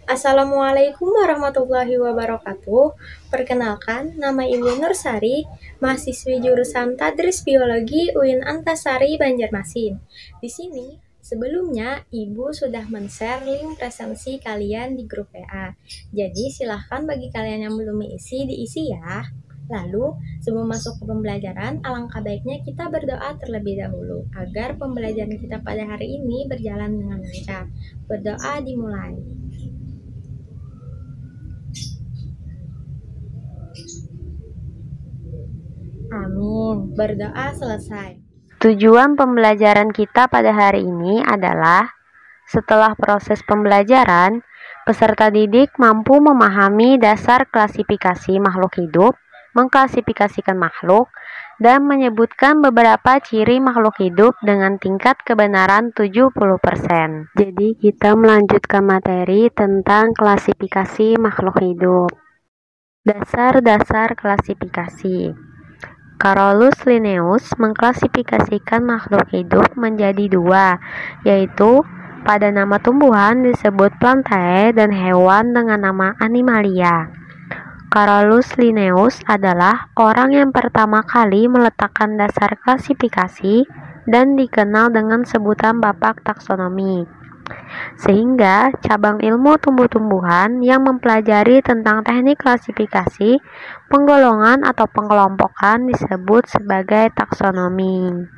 Assalamualaikum warahmatullahi wabarakatuh. Perkenalkan, nama Ibu Nursari, mahasiswi jurusan Tadris Biologi UIN Antasari Banjarmasin. Di sini, sebelumnya Ibu sudah men-share link presensi kalian di grup WA. Jadi silahkan bagi kalian yang belum diisi ya. Lalu, sebelum masuk ke pembelajaran, alangkah baiknya kita berdoa terlebih dahulu agar pembelajaran kita pada hari ini berjalan dengan lancar. Berdoa dimulai. Amin. Berdoa selesai. Tujuan pembelajaran kita pada hari ini adalah setelah proses pembelajaran, peserta didik mampu memahami dasar klasifikasi makhluk hidup, mengklasifikasikan makhluk, dan menyebutkan beberapa ciri makhluk hidup dengan tingkat kebenaran 70%. Jadi kita melanjutkan materi tentang klasifikasi makhluk hidup. Dasar-dasar klasifikasi. Carolus Linnaeus mengklasifikasikan makhluk hidup menjadi dua, yaitu pada nama tumbuhan disebut Plantae dan hewan dengan nama Animalia. Carolus Linnaeus adalah orang yang pertama kali meletakkan dasar klasifikasi dan dikenal dengan sebutan bapak taksonomi. Sehingga cabang ilmu tumbuh-tumbuhan yang mempelajari tentang teknik klasifikasi, penggolongan atau pengelompokan disebut sebagai taksonomi.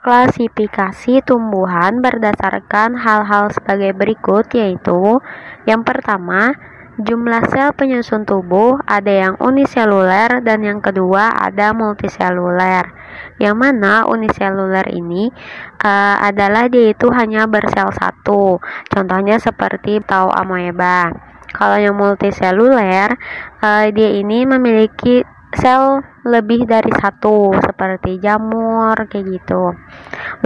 Klasifikasi tumbuhan berdasarkan hal-hal sebagai berikut, yaitu yang pertama, jumlah sel penyusun tubuh ada yang uniseluler dan yang kedua ada multiseluler. Yang mana uniseluler ini adalah dia itu hanya bersel satu. Contohnya seperti tau amoeba. Kalau yang multiseluler, dia ini memiliki sel lebih dari satu seperti jamur kayak gitu.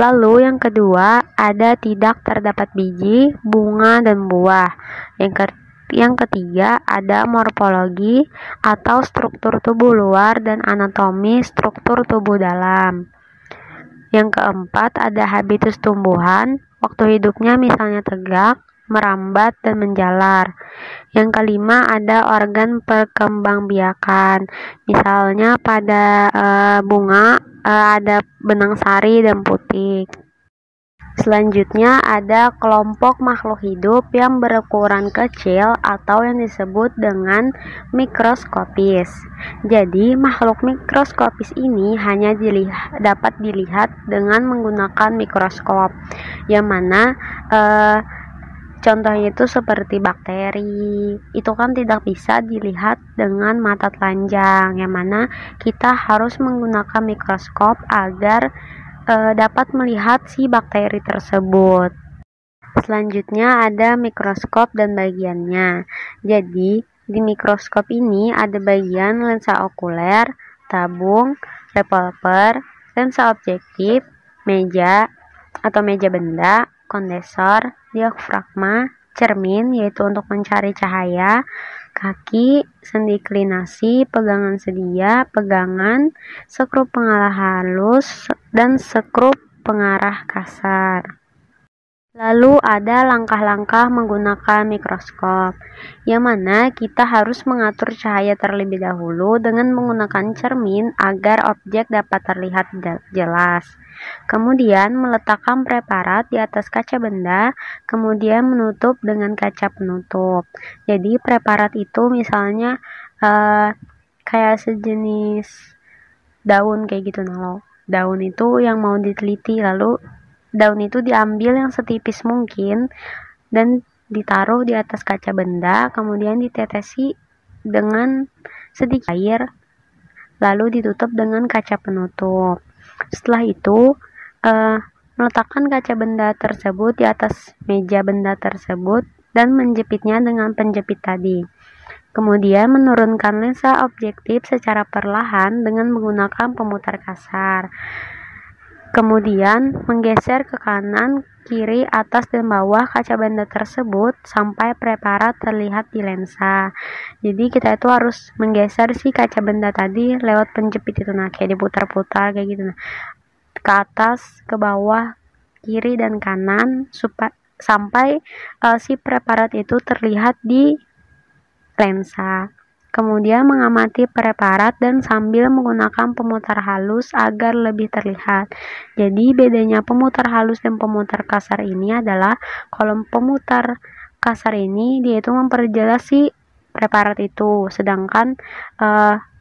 Lalu yang kedua ada tidak terdapat biji, bunga dan buah. Yang ketiga ada morfologi atau struktur tubuh luar dan anatomi struktur tubuh dalam. Yang keempat ada habitus tumbuhan, waktu hidupnya misalnya tegak, merambat dan menjalar. Yang kelima ada organ perkembangbiakan, misalnya pada bunga ada benang sari dan putik. Selanjutnya ada kelompok makhluk hidup yang berukuran kecil atau yang disebut dengan mikroskopis. Jadi makhluk mikroskopis ini hanya dapat dilihat dengan menggunakan mikroskop, yang mana contohnya itu seperti bakteri, itu kan tidak bisa dilihat dengan mata telanjang, yang mana kita harus menggunakan mikroskop agar dapat melihat si bakteri tersebut. Selanjutnya ada mikroskop dan bagiannya. Jadi di mikroskop ini ada bagian lensa okuler, tabung, revolver, lensa objektif, meja atau meja benda, kondensor, diafragma, cermin yaitu untuk mencari cahaya, kaki, sendi klinasi, pegangan sedia, pegangan, skrup pengarah halus, dan skrup pengarah kasar. Lalu ada langkah-langkah menggunakan mikroskop, yang mana kita harus mengatur cahaya terlebih dahulu dengan menggunakan cermin agar objek dapat terlihat jelas. Kemudian meletakkan preparat di atas kaca benda, kemudian menutup dengan kaca penutup. Jadi preparat itu misalnya kayak sejenis daun kayak gitu nah. Daun itu yang mau diteliti, lalu daun itu diambil yang setipis mungkin dan ditaruh di atas kaca benda, kemudian ditetesi dengan sedikit air, lalu ditutup dengan kaca penutup. Setelah itu meletakkan kaca benda tersebut di atas meja benda tersebut dan menjepitnya dengan penjepit tadi. Kemudian menurunkan lensa objektif secara perlahan dengan menggunakan pemutar kasar. Kemudian menggeser ke kanan, kiri, atas, dan bawah kaca benda tersebut sampai preparat terlihat di lensa. Jadi kita itu harus menggeser si kaca benda tadi lewat penjepit itu, nah kayak diputar-putar kayak gitu, nah ke atas, ke bawah, kiri dan kanan sampai si preparat itu terlihat di lensa. Kemudian mengamati preparat dan sambil menggunakan pemutar halus agar lebih terlihat. Jadi bedanya pemutar halus dan pemutar kasar ini adalah kalau pemutar kasar ini dia itu memperjelas si preparat itu, sedangkan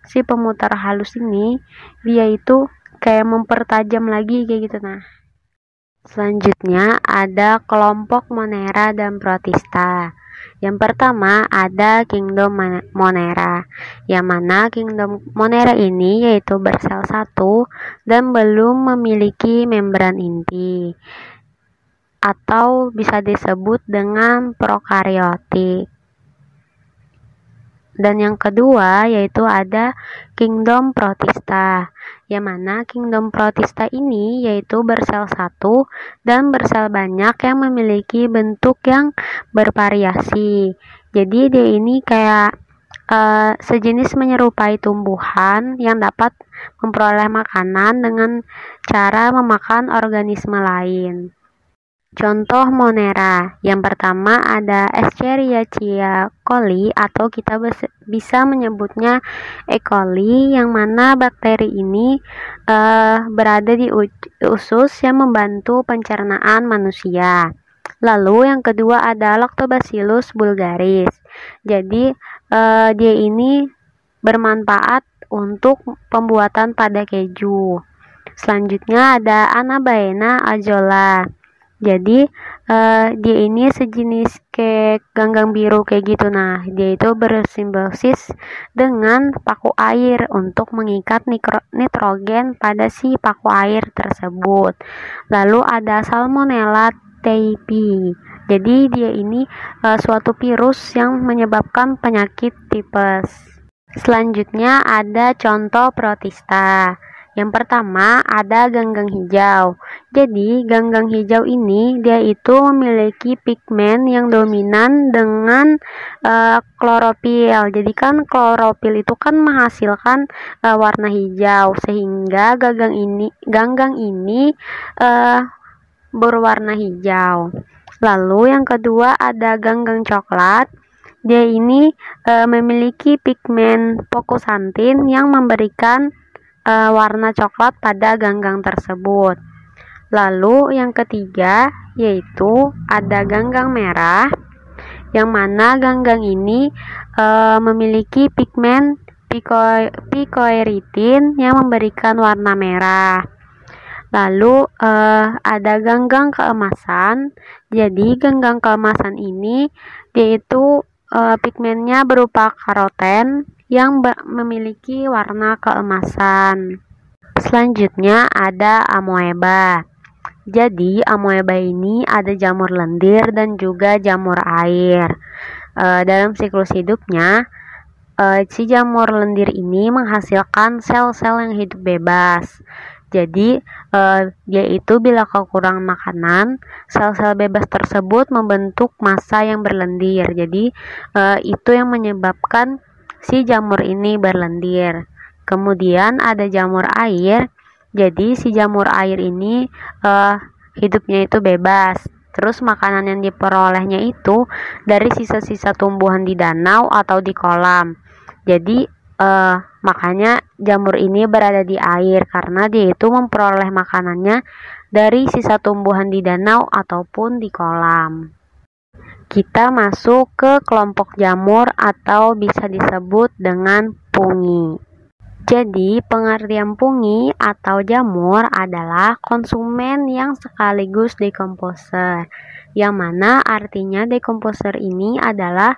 si pemutar halus ini dia itu kayak mempertajam lagi kayak gitu. Nah, selanjutnya ada kelompok Monera dan Protista. Yang pertama ada Kingdom Monera, yang mana Kingdom Monera ini yaitu bersel satu dan belum memiliki membran inti, atau bisa disebut dengan prokariotik. Dan yang kedua yaitu ada Kingdom Protista, yang mana Kingdom Protista ini yaitu bersel satu dan bersel banyak yang memiliki bentuk yang bervariasi. Jadi dia ini kayak sejenis menyerupai tumbuhan yang dapat memperoleh makanan dengan cara memakan organisme lain. Contoh Monera, yang pertama ada Escherichia coli atau kita bisa menyebutnya E. coli, yang mana bakteri ini berada di usus yang membantu pencernaan manusia. Lalu yang kedua ada Lactobacillus bulgaris. Jadi dia ini bermanfaat untuk pembuatan pada keju. Selanjutnya ada Anabaena azolla. Jadi dia ini sejenis kayak ganggang biru kayak gitu. Nah, dia itu bersimbiosis dengan paku air untuk mengikat nitrogen pada si paku air tersebut. Lalu ada Salmonella typhi. Jadi dia ini suatu virus yang menyebabkan penyakit tipes. Selanjutnya ada contoh protista. Yang pertama ada ganggang hijau. Jadi ganggang hijau ini dia itu memiliki pigmen yang dominan dengan klorofil. Jadi kan klorofil itu kan menghasilkan warna hijau, sehingga ganggang ini berwarna hijau. Lalu yang kedua ada ganggang coklat. Dia ini memiliki pigmen fokusantin yang memberikan warna coklat pada ganggang tersebut. Lalu yang ketiga yaitu ada ganggang merah, yang mana ganggang ini memiliki pigmen picoerythin yang memberikan warna merah. Lalu ada ganggang keemasan. Jadi ganggang keemasan ini yaitu pigmennya berupa karoten yang memiliki warna keemasan. Selanjutnya ada amoeba. Jadi amoeba ini ada jamur lendir dan juga jamur air. Dalam siklus hidupnya, si jamur lendir ini menghasilkan sel-sel yang hidup bebas. Jadi dia itu bila kekurangan makanan, sel-sel bebas tersebut membentuk massa yang berlendir. Jadi itu yang menyebabkan si jamur ini berlendir. Kemudian ada jamur air. Jadi si jamur air ini hidupnya itu bebas. Terus makanan yang diperolehnya itu dari sisa-sisa tumbuhan di danau atau di kolam. Jadi makanya jamur ini berada di air karena dia itu memperoleh makanannya dari sisa tumbuhan di danau ataupun di kolam. Kita masuk ke kelompok jamur atau bisa disebut dengan fungi. Jadi pengertian fungi atau jamur adalah konsumen yang sekaligus decomposer, yang mana artinya decomposer ini adalah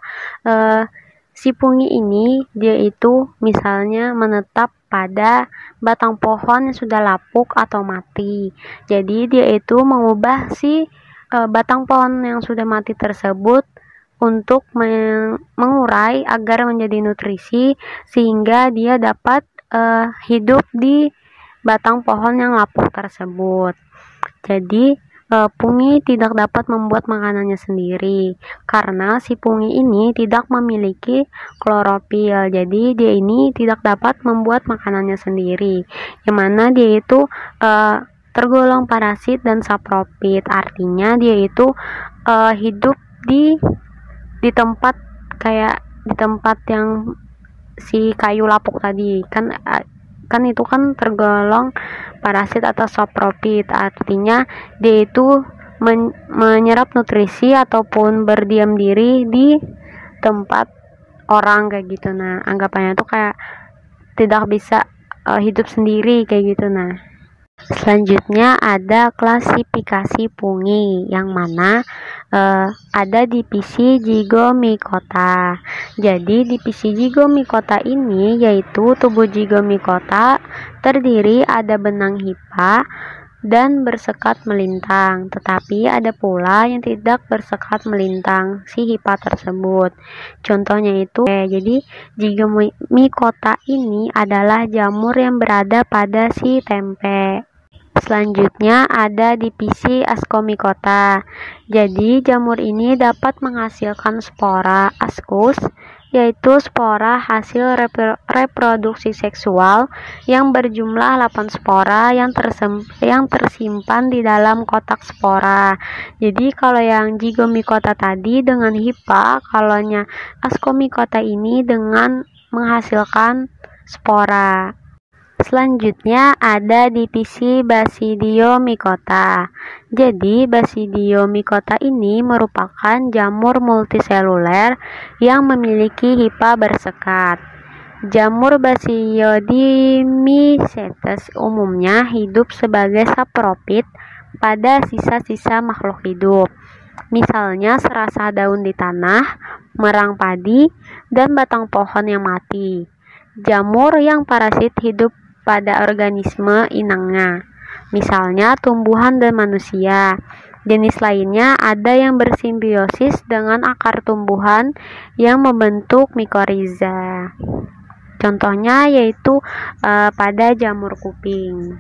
si fungi ini dia itu misalnya menetap pada batang pohon yang sudah lapuk atau mati. Jadi dia itu mengubah si batang pohon yang sudah mati tersebut untuk mengurai agar menjadi nutrisi sehingga dia dapat hidup di batang pohon yang lapuk tersebut. Jadi fungi tidak dapat membuat makanannya sendiri karena si fungi ini tidak memiliki klorofil. Jadi dia ini tidak dapat membuat makanannya sendiri, yang mana dia itu tergolong parasit dan sapropit. Artinya dia itu hidup di tempat kayak di tempat yang si kayu lapuk tadi kan itu kan tergolong parasit atau saprofit, artinya dia itu menyerap nutrisi ataupun berdiam diri di tempat orang kayak gitu. Nah, anggapannya itu kayak tidak bisa hidup sendiri kayak gitu. Nah, selanjutnya ada klasifikasi fungi yang mana ada divisi zygomicota. Jadi divisi zygomicota ini yaitu tubuh zygomicota terdiri ada benang hifa dan bersekat melintang, tetapi ada pula yang tidak bersekat melintang si hifa tersebut. Contohnya itu jadi zygomicota ini adalah jamur yang berada pada si tempe. Selanjutnya ada divisi ascomycota. Jadi jamur ini dapat menghasilkan spora ascus, yaitu spora hasil reproduksi seksual yang berjumlah 8 spora yang tersimpan di dalam kotak spora. Jadi kalau yang zygomicota tadi dengan hifa, kalaunya ascomycota ini dengan menghasilkan spora. Selanjutnya ada divisi Basidiomycota. Jadi Basidiomycota ini merupakan jamur multiseluler yang memiliki hifa bersekat. Jamur Basidiomycetes umumnya hidup sebagai saprofit pada sisa-sisa makhluk hidup. Misalnya serasa daun di tanah, merang padi, dan batang pohon yang mati. Jamur yang parasit hidup pada organisme inangnya, misalnya tumbuhan dan manusia. Jenis lainnya ada yang bersimbiosis dengan akar tumbuhan yang membentuk mikoriza. Contohnya yaitu pada jamur kuping.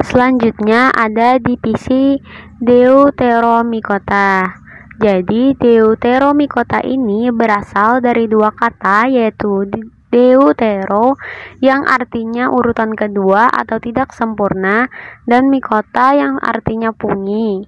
Selanjutnya ada divisi Deuteromycota. Jadi Deuteromycota ini berasal dari dua kata, yaitu deutero yang artinya urutan kedua atau tidak sempurna, dan mycota yang artinya fungi.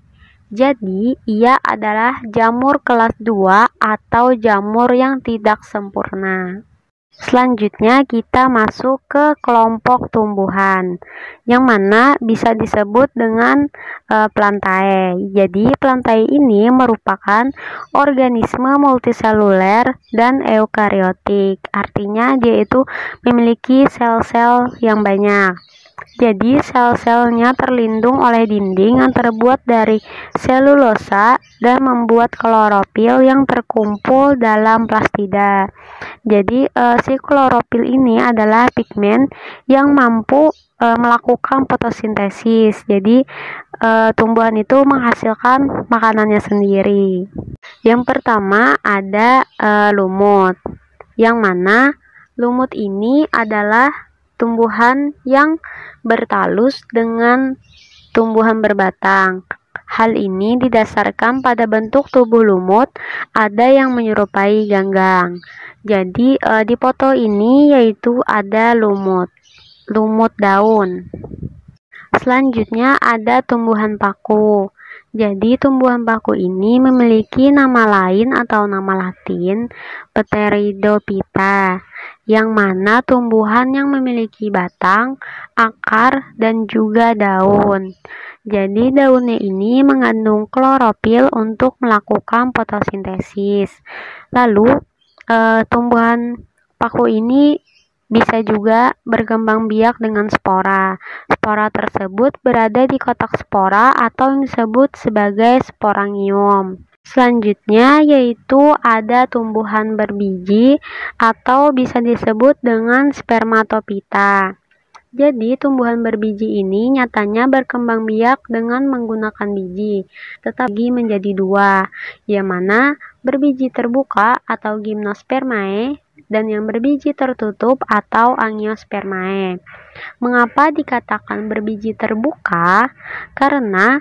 Jadi ia adalah jamur kelas 2 atau jamur yang tidak sempurna. Selanjutnya kita masuk ke kelompok tumbuhan yang mana bisa disebut dengan Plantae. Jadi Plantae ini merupakan organisme multiseluler dan eukariotik. Artinya dia itu memiliki sel-sel yang banyak. Jadi sel-selnya terlindung oleh dinding yang terbuat dari selulosa dan membuat klorofil yang terkumpul dalam plastida. Jadi si klorofil ini adalah pigmen yang mampu melakukan fotosintesis. Jadi tumbuhan itu menghasilkan makanannya sendiri. Yang pertama ada lumut, yang mana lumut ini adalah tumbuhan yang bertalus dengan tumbuhan berbatang. Hal ini didasarkan pada bentuk tubuh lumut, ada yang menyerupai ganggang. Jadi di foto ini yaitu ada lumut daun. Selanjutnya ada tumbuhan paku. Jadi tumbuhan paku ini memiliki nama lain atau nama latin Pteridophyta, yang mana tumbuhan yang memiliki batang, akar, dan juga daun. Jadi daunnya ini mengandung klorofil untuk melakukan fotosintesis. Lalu tumbuhan paku ini bisa juga berkembang biak dengan spora. Spora tersebut berada di kotak spora atau yang disebut sebagai sporangium. Selanjutnya yaitu ada tumbuhan berbiji atau bisa disebut dengan spermatophyta. Jadi tumbuhan berbiji ini nyatanya berkembang biak dengan menggunakan biji, tetapi menjadi dua, yang mana berbiji terbuka atau gymnospermae dan yang berbiji tertutup atau angiospermae. Mengapa dikatakan berbiji terbuka? Karena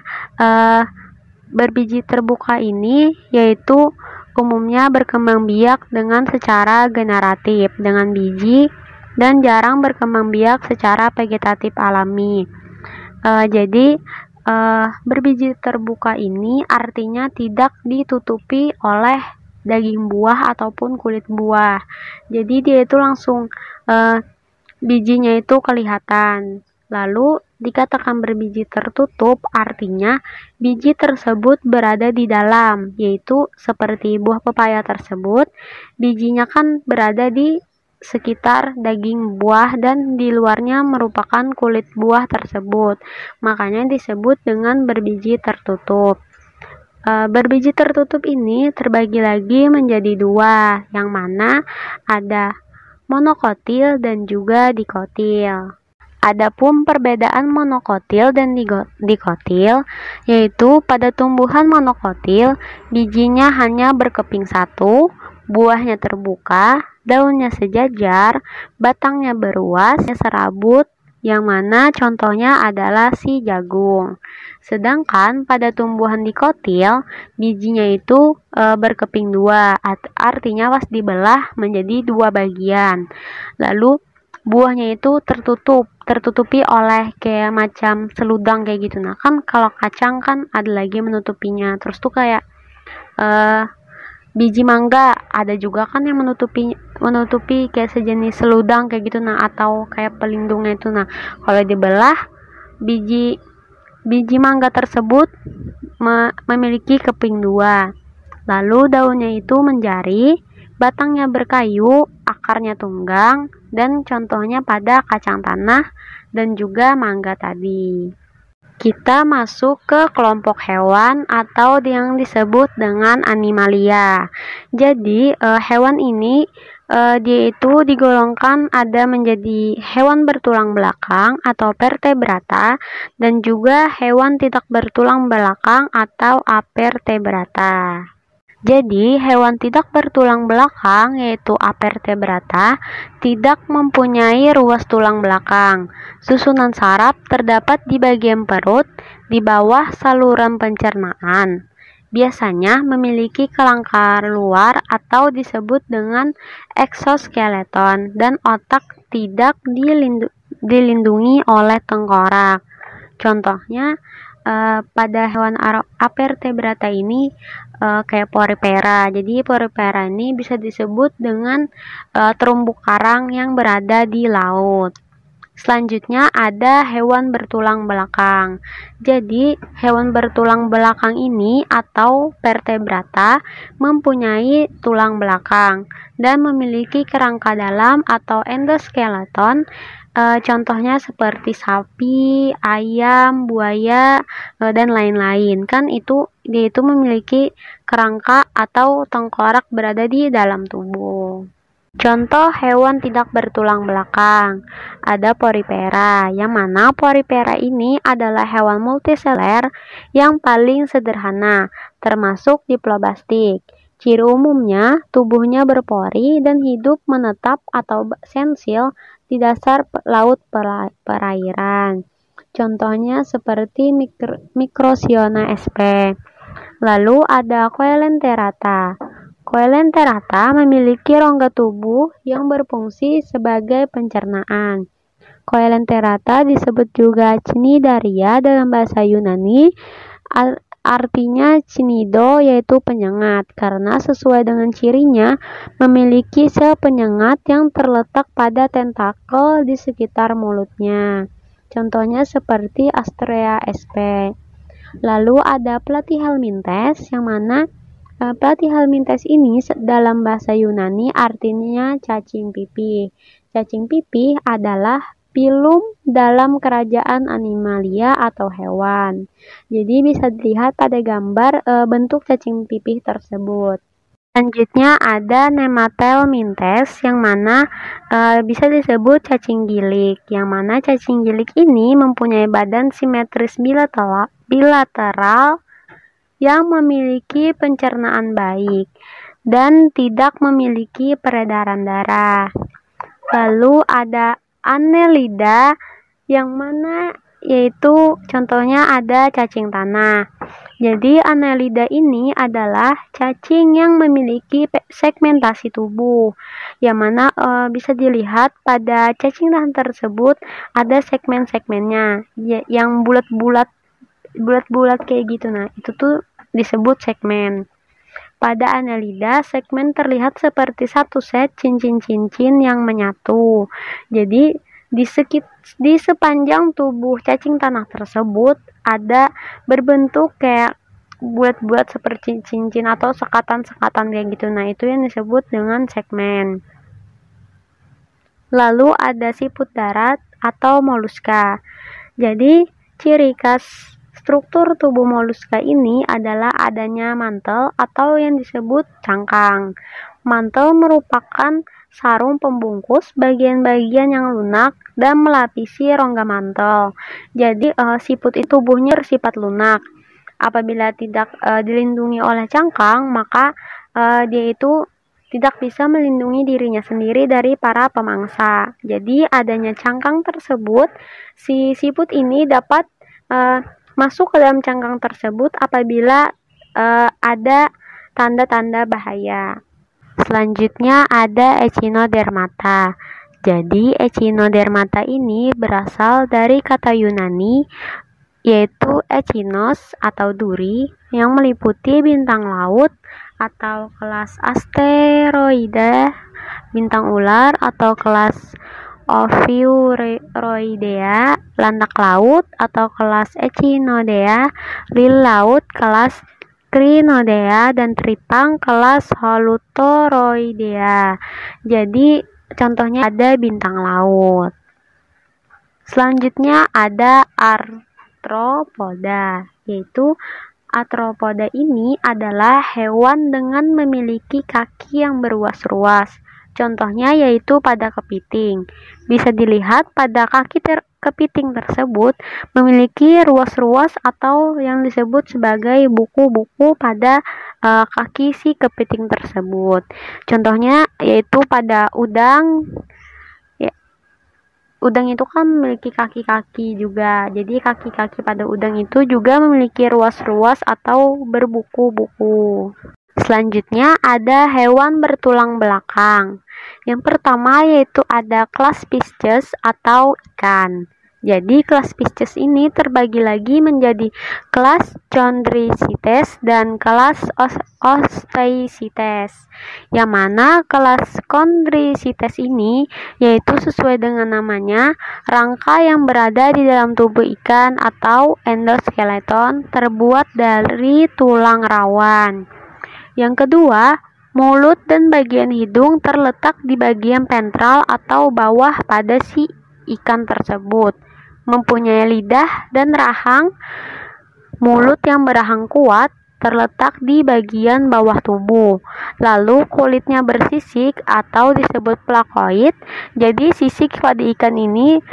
berbiji terbuka ini yaitu umumnya berkembang biak dengan secara generatif dengan biji dan jarang berkembang biak secara vegetatif alami. Jadi berbiji terbuka ini artinya tidak ditutupi oleh daging buah ataupun kulit buah. Jadi dia itu langsung bijinya itu kelihatan. Lalu dikatakan berbiji tertutup artinya biji tersebut berada di dalam, yaitu seperti buah pepaya tersebut, bijinya kan berada di sekitar daging buah dan di luarnya merupakan kulit buah tersebut. Makanya disebut dengan berbiji tertutup. Berbiji tertutup ini terbagi lagi menjadi dua, yang mana ada monokotil dan juga dikotil. Adapun perbedaan monokotil dan dikotil, yaitu pada tumbuhan monokotil, bijinya hanya berkeping satu, buahnya terbuka, daunnya sejajar, batangnya beruas, serabut, yang mana contohnya adalah si jagung. Sedangkan pada tumbuhan dikotil, bijinya itu berkeping dua, artinya pas dibelah menjadi dua bagian. Lalu buahnya itu tertutupi oleh kayak macam seludang kayak gitu. Nah kan kalau kacang kan ada lagi menutupinya. Terus tuh kayak biji mangga ada juga kan yang menutupi kayak sejenis seludang kayak gitu. Nah atau kayak pelindungnya itu. Nah kalau dibelah biji mangga tersebut memiliki keping dua. Lalu daunnya itu menjari, batangnya berkayu, akarnya tunggang, dan contohnya pada kacang tanah dan juga mangga tadi. Kita masuk ke kelompok hewan atau yang disebut dengan animalia. Jadi hewan ini dia itu digolongkan ada menjadi hewan bertulang belakang atau vertebrata dan juga hewan tidak bertulang belakang atau avertebrata. Jadi, hewan tidak bertulang belakang, yaitu avertebrata, tidak mempunyai ruas tulang belakang. Susunan saraf terdapat di bagian perut, di bawah saluran pencernaan. Biasanya memiliki kelangkar luar atau disebut dengan eksoskeleton, dan otak tidak dilindungi oleh tengkorak. Contohnya, pada hewan avertebrata ini kayak porifera. Jadi porifera ini bisa disebut dengan terumbu karang yang berada di laut. Selanjutnya ada hewan bertulang belakang. Jadi hewan bertulang belakang ini atau vertebrata mempunyai tulang belakang dan memiliki kerangka dalam atau endoskeleton. Contohnya seperti sapi, ayam, buaya, dan lain-lain. Kan dia itu memiliki kerangka atau tengkorak berada di dalam tubuh. Contoh hewan tidak bertulang belakang, ada porifera, yang mana porifera ini adalah hewan multiseluler yang paling sederhana, termasuk diploblastik. Ciri umumnya, tubuhnya berpori dan hidup menetap atau sensil di dasar laut perairan. Contohnya seperti Microciona sp. Lalu ada Coelenterata. Coelenterata memiliki rongga tubuh yang berfungsi sebagai pencernaan. Coelenterata disebut juga cnidaria dalam bahasa Yunani, artinya cnido yaitu penyengat, karena sesuai dengan cirinya memiliki sel penyengat yang terletak pada tentakel di sekitar mulutnya. Contohnya seperti Astrea sp. Lalu ada Platyhelminthes, yang mana Platyhelminthes ini dalam bahasa Yunani artinya cacing pipih. Cacing pipih adalah filum dalam kerajaan animalia atau hewan. Jadi bisa dilihat pada gambar bentuk cacing pipih tersebut. Selanjutnya ada Nemathelminthes, yang mana bisa disebut cacing gilik, yang mana cacing gilik ini mempunyai badan simetris bilateral yang memiliki pencernaan baik dan tidak memiliki peredaran darah. Lalu ada Annelida, yang mana yaitu contohnya ada cacing tanah. Jadi Annelida ini adalah cacing yang memiliki segmentasi tubuh, yang mana bisa dilihat pada cacing tanah tersebut ada segmen-segmennya yang bulat-bulat bulat-bulat kayak gitu. Nah, itu tuh disebut segmen. Pada annelida, segmen terlihat seperti satu set cincin-cincin yang menyatu. Jadi, di sepanjang tubuh cacing tanah tersebut ada berbentuk kayak bulat-bulat seperti cincin atau sekatan-sekatan kayak gitu. Nah, itu yang disebut dengan segmen. Lalu ada siput darat atau moluska. Jadi, ciri khas struktur tubuh moluska ini adalah adanya mantel atau yang disebut cangkang. Mantel merupakan sarung pembungkus bagian-bagian yang lunak dan melapisi rongga mantel. Jadi, siput itu tubuhnya bersifat lunak. Apabila tidak dilindungi oleh cangkang, maka dia itu tidak bisa melindungi dirinya sendiri dari para pemangsa. Jadi, adanya cangkang tersebut, si siput ini dapat masuk ke dalam cangkang tersebut apabila ada tanda-tanda bahaya. Selanjutnya ada echinodermata. Jadi, echinodermata ini berasal dari kata Yunani yaitu echinos atau duri yang meliputi bintang laut atau kelas asteroida, bintang ular atau kelas Ophiuroidea, landak laut atau kelas Echinodea, lil laut kelas Crinodea, dan tripang kelas Holutoroidea. Jadi contohnya ada bintang laut. Selanjutnya ada arthropoda, yaitu arthropoda ini adalah hewan dengan memiliki kaki yang berruas-ruas. Contohnya yaitu pada kepiting. Bisa dilihat pada kaki kepiting tersebut memiliki ruas-ruas atau yang disebut sebagai buku-buku pada kaki si kepiting tersebut. Contohnya yaitu pada udang. Udang itu kan memiliki kaki-kaki juga. Jadi kaki-kaki pada udang itu juga memiliki ruas-ruas atau berbuku-buku. Selanjutnya ada hewan bertulang belakang. Yang pertama yaitu ada kelas Pisces atau ikan. Jadi kelas Pisces ini terbagi lagi menjadi kelas Chondricites dan kelas Osteicites. Yang mana kelas Chondricites ini yaitu sesuai dengan namanya, rangka yang berada di dalam tubuh ikan atau endoskeleton terbuat dari tulang rawan. Yang kedua, mulut dan bagian hidung terletak di bagian ventral atau bawah pada si ikan tersebut. Mempunyai lidah dan rahang. Mulut yang berahang kuat terletak di bagian bawah tubuh. Lalu kulitnya bersisik atau disebut plakoid. Jadi sisik pada ikan ini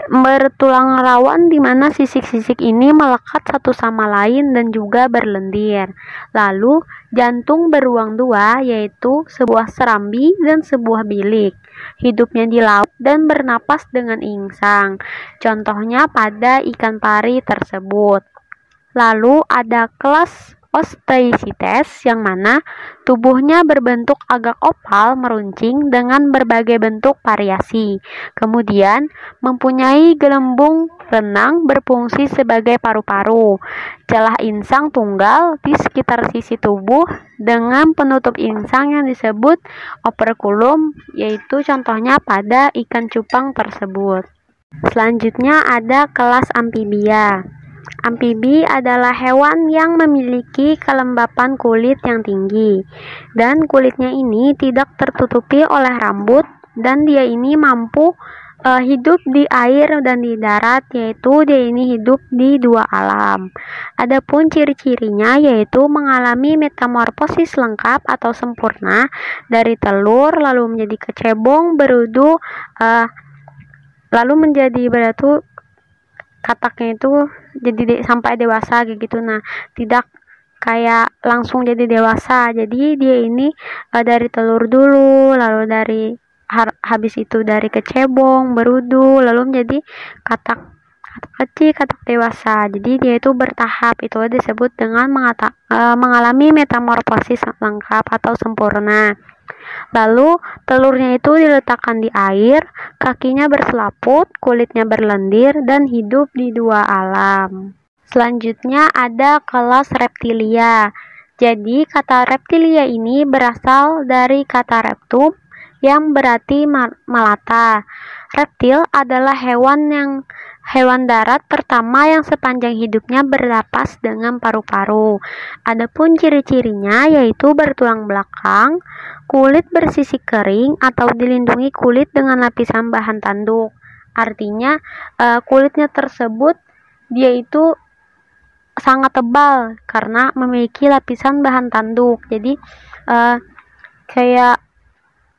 bertulang rawan di mana sisik-sisik ini melekat satu sama lain dan juga berlendir. Lalu jantung beruang dua, yaitu sebuah serambi dan sebuah bilik. Hidupnya di laut dan bernapas dengan insang. Contohnya pada ikan pari tersebut. Lalu ada kelas Osteicites yang mana tubuhnya berbentuk agak oval meruncing dengan berbagai bentuk variasi. Kemudian mempunyai gelembung renang berfungsi sebagai paru-paru. Celah insang tunggal di sekitar sisi tubuh dengan penutup insang yang disebut operculum, yaitu contohnya pada ikan cupang tersebut. Selanjutnya ada kelas amfibia. Amfibi adalah hewan yang memiliki kelembapan kulit yang tinggi dan kulitnya ini tidak tertutupi oleh rambut, dan dia ini mampu hidup di air dan di darat, yaitu dia ini hidup di dua alam. Adapun ciri-cirinya yaitu mengalami metamorfosis lengkap atau sempurna dari telur lalu menjadi kecebong, berudu, lalu menjadi beratu kataknya itu jadi sampai dewasa kayak gitu. Nah, tidak kayak langsung jadi dewasa. Jadi dia ini dari telur dulu, lalu dari habis itu dari kecebong, berudu, lalu menjadi katak kecil, katak dewasa. Jadi dia itu bertahap, itu disebut dengan mengalami metamorfosis lengkap atau sempurna. Lalu telurnya itu diletakkan di air, kakinya berselaput, kulitnya berlendir, dan hidup di dua alam. Selanjutnya ada kelas reptilia. Jadi kata reptilia ini berasal dari kata reptum yang berarti melata. Reptil adalah hewan darat pertama yang sepanjang hidupnya bernapas dengan paru-paru. Adapun ciri-cirinya yaitu bertulang belakang, kulit bersisi kering atau dilindungi kulit dengan lapisan bahan tanduk. Artinya kulitnya tersebut dia itu sangat tebal karena memiliki lapisan bahan tanduk. Jadi kayak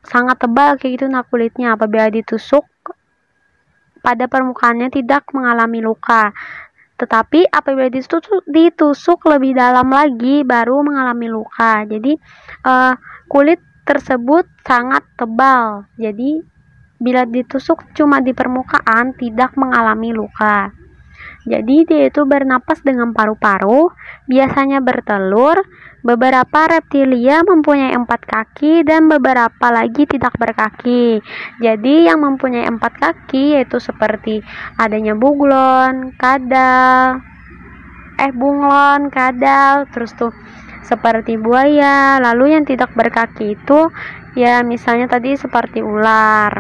sangat tebal kayak gitu kulitnya. Apabila ditusuk pada permukaannya tidak mengalami luka. Tetapi apabila ditusuk lebih dalam lagi baru mengalami luka. Jadi kulit tersebut sangat tebal. Jadi bila ditusuk cuma di permukaan tidak mengalami luka. Jadi dia itu bernapas dengan paru-paru, biasanya bertelur. Beberapa reptilia mempunyai 4 kaki dan beberapa lagi tidak berkaki. Jadi yang mempunyai 4 kaki yaitu seperti adanya bunglon, kadal, terus tuh seperti buaya. Lalu yang tidak berkaki itu ya misalnya tadi seperti ular.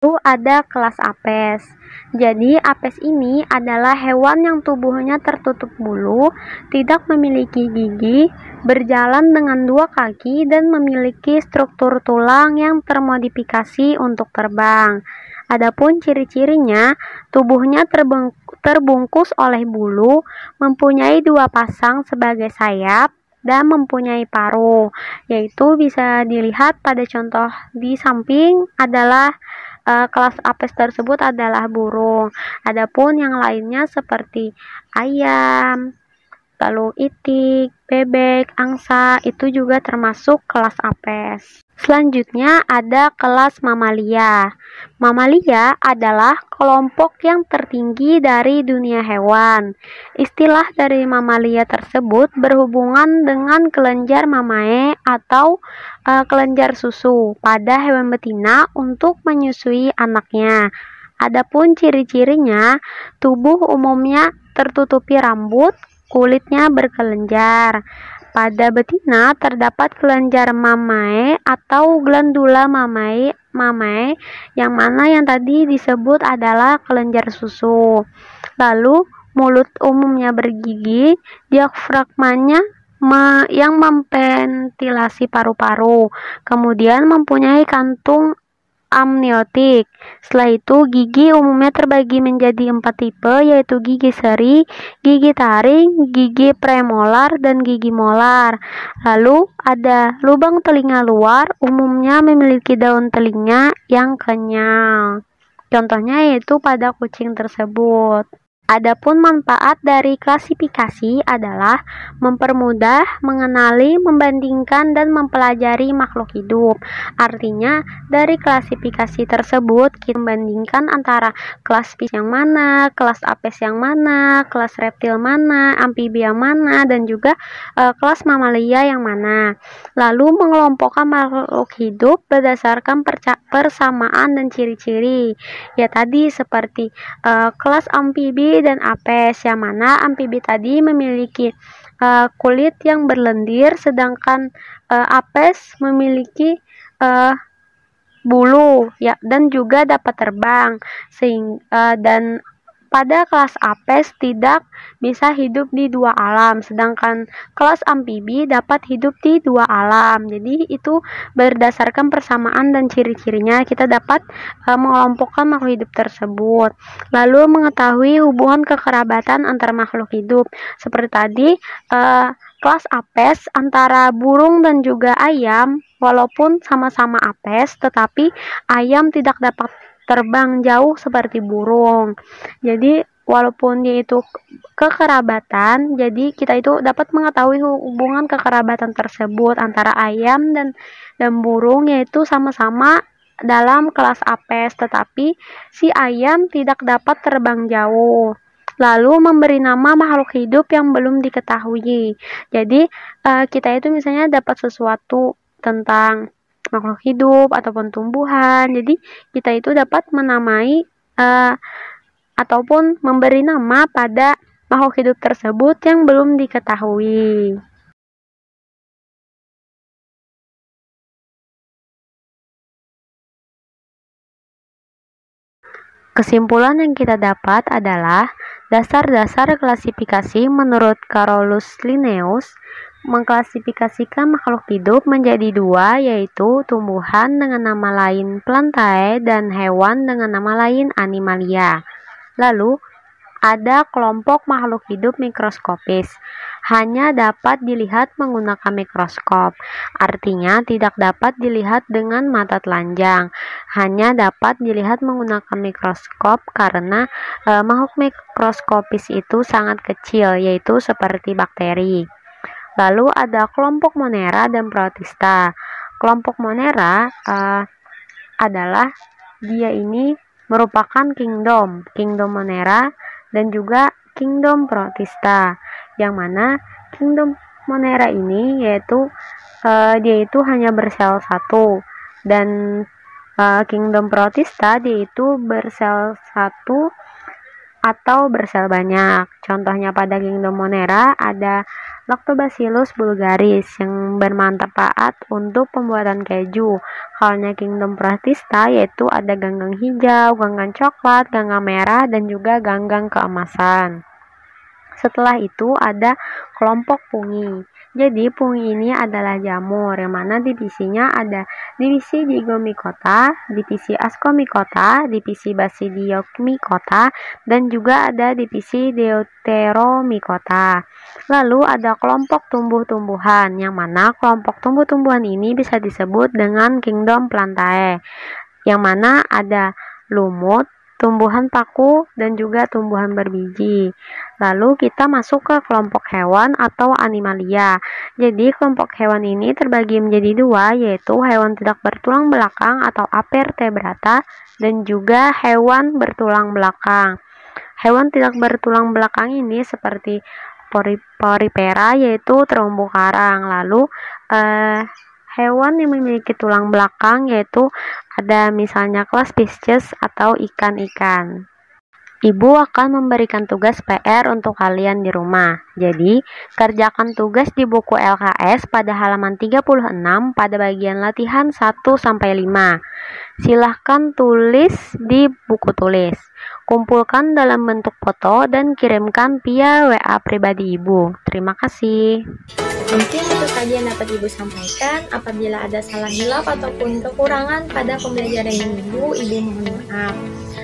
Lalu ada kelas apes. Jadi apes ini adalah hewan yang tubuhnya tertutup bulu, tidak memiliki gigi, berjalan dengan 2 kaki dan memiliki struktur tulang yang termodifikasi untuk terbang. Adapun ciri-cirinya, tubuhnya terbungkus oleh bulu, mempunyai 2 pasang sebagai sayap, dan mempunyai paruh, yaitu bisa dilihat pada contoh di samping adalah kelas apes tersebut adalah burung. Adapun yang lainnya seperti ayam, lalu itik, bebek, angsa itu juga termasuk kelas apes. Selanjutnya ada kelas mamalia. Mamalia adalah kelompok yang tertinggi dari dunia hewan. Istilah dari mamalia tersebut berhubungan dengan kelenjar mamae atau kelenjar susu pada hewan betina untuk menyusui anaknya. Adapun ciri-cirinya, tubuh umumnya tertutupi rambut, kulitnya berkelenjar. Pada betina terdapat kelenjar mamae atau glandula mamae yang mana yang tadi disebut adalah kelenjar susu. Lalu mulut umumnya bergigi, diafragmanya yang memventilasi paru-paru. Kemudian mempunyai kantung amniotik. Setelah itu gigi umumnya terbagi menjadi 4 tipe, yaitu gigi seri, gigi taring, gigi premolar, dan gigi molar. Lalu ada lubang telinga luar, umumnya memiliki daun telinga yang kenyal. Contohnya yaitu pada kucing tersebut. Adapun manfaat dari klasifikasi adalah mempermudah, mengenali, membandingkan, dan mempelajari makhluk hidup. Artinya, dari klasifikasi tersebut, kita membandingkan antara kelas spesies yang mana, kelas apes yang mana, kelas reptil mana, amfibi yang mana, dan juga kelas mamalia yang mana. Lalu mengelompokkan makhluk hidup berdasarkan persamaan dan ciri-ciri. Ya tadi seperti kelas amfibi dan apes, yang mana amfibi tadi memiliki kulit yang berlendir, sedangkan apes memiliki bulu ya dan juga dapat terbang. Dan pada kelas apes tidak bisa hidup di 2 alam, sedangkan kelas amfibi dapat hidup di 2 alam. Jadi itu berdasarkan persamaan dan ciri-cirinya kita dapat mengelompokkan makhluk hidup tersebut. Lalu mengetahui hubungan kekerabatan antar makhluk hidup. Seperti tadi kelas apes antara burung dan juga ayam, walaupun sama-sama apes, tetapi ayam tidak dapat terbang jauh seperti burung. Jadi walaupun dia itu kekerabatan, jadi kita itu dapat mengetahui hubungan kekerabatan tersebut antara ayam dan burung, yaitu sama-sama dalam kelas apes, tetapi si ayam tidak dapat terbang jauh. Lalu memberi nama makhluk hidup yang belum diketahui. Jadi kita itu misalnya dapat sesuatu tentang makhluk hidup ataupun tumbuhan. Jadi kita itu dapat menamai ataupun memberi nama pada makhluk hidup tersebut yang belum diketahui. Kesimpulan yang kita dapat adalah dasar-dasar klasifikasi menurut Carolus Linnaeus mengklasifikasikan makhluk hidup menjadi dua, yaitu tumbuhan dengan nama lain Plantae dan hewan dengan nama lain Animalia. Lalu, ada kelompok makhluk hidup mikroskopis, hanya dapat dilihat menggunakan mikroskop, artinya tidak dapat dilihat dengan mata telanjang, hanya dapat dilihat menggunakan mikroskop karena makhluk mikroskopis itu sangat kecil, yaitu seperti bakteri. Lalu ada kelompok Monera dan Protista. Kelompok Monera adalah dia ini merupakan kingdom Monera dan juga kingdom Protista, yang mana kingdom Monera ini yaitu dia itu hanya bersel satu, dan kingdom Protista dia itu bersel satu atau bersel banyak. Contohnya pada kingdom Monera ada Lactobacillus bulgaris yang bermanfaat untuk pembuatan keju. Halnya kingdom Protista yaitu ada ganggang hijau, ganggang coklat, ganggang merah, dan juga ganggang keemasan. Setelah itu ada kelompok fungi. Jadi fungi ini adalah jamur, yang mana divisinya ada divisi Zygomicota, divisi Ascomycota, divisi Basidiomycota, dan juga ada divisi Deuteromycota. Lalu ada kelompok tumbuh-tumbuhan, yang mana kelompok tumbuh-tumbuhan ini bisa disebut dengan kingdom Plantae, yang mana ada lumut, tumbuhan paku, dan juga tumbuhan berbiji. Lalu kita masuk ke kelompok hewan atau Animalia. Jadi kelompok hewan ini terbagi menjadi dua, yaitu hewan tidak bertulang belakang atau Avertebrata dan juga hewan bertulang belakang. Hewan tidak bertulang belakang ini seperti Porifera, yaitu terumbu karang. Lalu hewan yang memiliki tulang belakang yaitu ada misalnya kelas Pisces atau ikan-ikan. Ibu akan memberikan tugas PR untuk kalian di rumah. Jadi, kerjakan tugas di buku LKS pada halaman 36 pada bagian latihan 1-5. Silahkan tulis di buku tulis. Kumpulkan dalam bentuk foto dan kirimkan via WA pribadi Ibu. Terima kasih. Mungkin itu saja yang dapat Ibu sampaikan. Apabila ada salah hilaf ataupun kekurangan pada pembelajaran Ibu mohon maaf.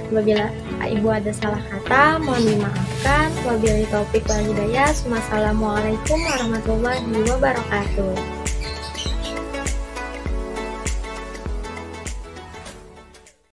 Apabila Ibu ada salah kata, mohon dimaafkan. Wabillahi taufik wal hidayah. Wassalamualaikum warahmatullahi wabarakatuh.